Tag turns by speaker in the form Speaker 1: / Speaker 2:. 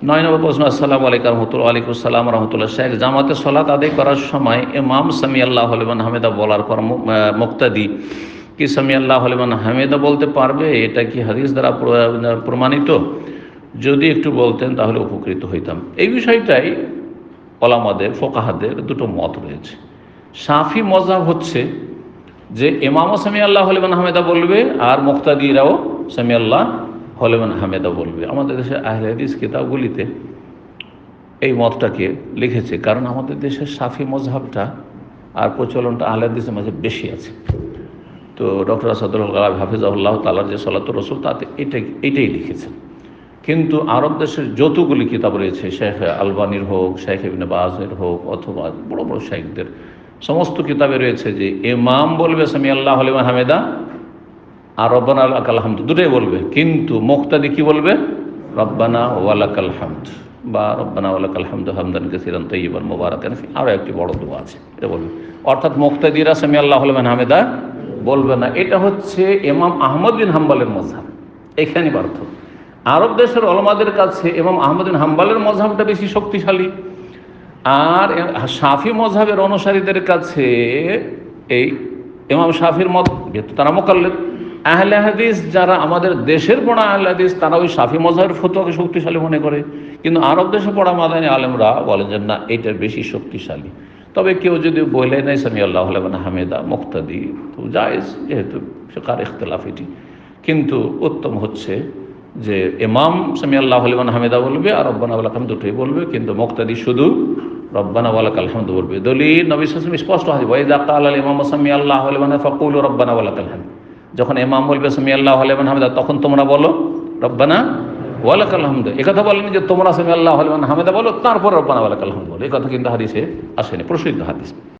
Speaker 1: ৯ নম্বর প্রশ্ন। আসসালামু আলাইকুম রহমতুল্লাহ। ওয়ালাইকুম আসসালাম রহমতুল্লাহ। শেখ, জামাতে সলাত আদায় করার সময় ইমাম সামি আল্লাহু লিমান হামিদা বলার পর মুক্তাদি কি সামি আল্লাহু লিমান হামিদা বলতে পারবে? এটা কি হাদিস দ্বারা প্রমাণিত? যদি একটু বলতেন তাহলে উপকৃত হইতাম। এই বিষয়টাই ওলামাদের ফোকাহাদের দুটো মত রয়েছে। শাফি মযহাব হচ্ছে যে ইমামও সামি আল্লাহু লিমান হামিদা বলবে আর মুক্তাদিরাও সামি আল্লাহু লিমান হামিদা বলবে। আমাদের দেশে আহলে হাদিস কিতাবগুলিতে এই মতটাকে লিখেছে, কারণ আমাদের দেশের শাফি মযহাবটা আর প্রচলনটা আহলে হাদিসের মাঝে বেশি আছে। তো ডক্টর আসাদুল কালাম হাফিজাহুল্লাহ তাআলার যে সলাতুর রাসূল তাতে এটাই লিখেছেন। কিন্তু আরব দেশের যতগুলি কিতাব রয়েছে, শেখ আলবানির হোক, শেখ ইবনে বাজের হোক, অথবা বড় বড় শেখদের সমস্ত কিতাবে রয়েছে যে ইমাম বলবে সামি আল্লাহু লিমান হামিদা আর রব্বানা ওয়ালাকাল হামদ দুটোই বলবে, কিন্তু মুক্তাদি কি বলবে? রব্বানা ওয়ালাকাল হামদ বা রব্বানা ওয়ালাকাল হামদু হামদান কাসীরান তাইয়িবান মুবারাকান ফি। আরও একটি বড় দোয়া আছে, এটা বলবে। অর্থাৎ মুক্তাদিরা সামি আল্লাহু লিমান হামিদা বলবে না। এটা হচ্ছে ইমাম আহমদ বিন হাম্বলের মযহাব। এখানেই পার্থক্য। আরব দেশের ওলামাদের কাছে ইমাম আহমদ বিন হাম্বলের মযহাবটা বেশি শক্তিশালী, আর শাফি মযহাবের অনুসারীদের কাছে এই ইমাম শাফির মত, যেহেতু তারা মুকাল্লিদ। আহলে হাদিস যারা আমাদের দেশের পড়া আহলে হাদিস, তারা ওই শাফি মযহাবের ফতোয়াকে শক্তিশালী মনে করে, কিন্তু আরব দেশে পড়া মাদানী আলেমরা বলেন যে না, এটা বেশি শক্তিশালী। তবে কেউ যদি বলে নাই সামি আল্লাহু লিমান হামিদা মুক্তাদি, তো জায়েজ, যেহেতু ফিকহার ইখতিলাফ এটি। কিন্তু উত্তম হচ্ছে যে ইমাম সামি আল্লাহু লিমান হামিদা বলবে আর রব্বানা ওয়া লাকাল হামদ দুটোই বলবে, কিন্তু মুক্তাদি শুধু রব্বানা ওয়া লাকাল হামদ বলবে। দলিল নবী সাল্লাল্লাহু আলাইহি ওয়াসাল্লাম স্পষ্ট হাদিস, ওয়া ইযা ক্বালা আল ইমামু সামি আল্লাহু লিমান ফাকুলু রব্বানা ওয়া লাকাল হামদ। যখন ইমাম বলবে সামি আল্লাহু লিমান হামিদা, তখন তোমরা বলো রব্বানা ওয়া লাকাল হামদ। একথা বলেন যে তোমরা সামি আল্লাহু লিমান হামিদা বলো তারপর রব্বানা ওয়া লাকাল হামদ বলো, এই কথা কিন্তু হাদিসে আসেনি, প্রসিদ্ধ হাদিস।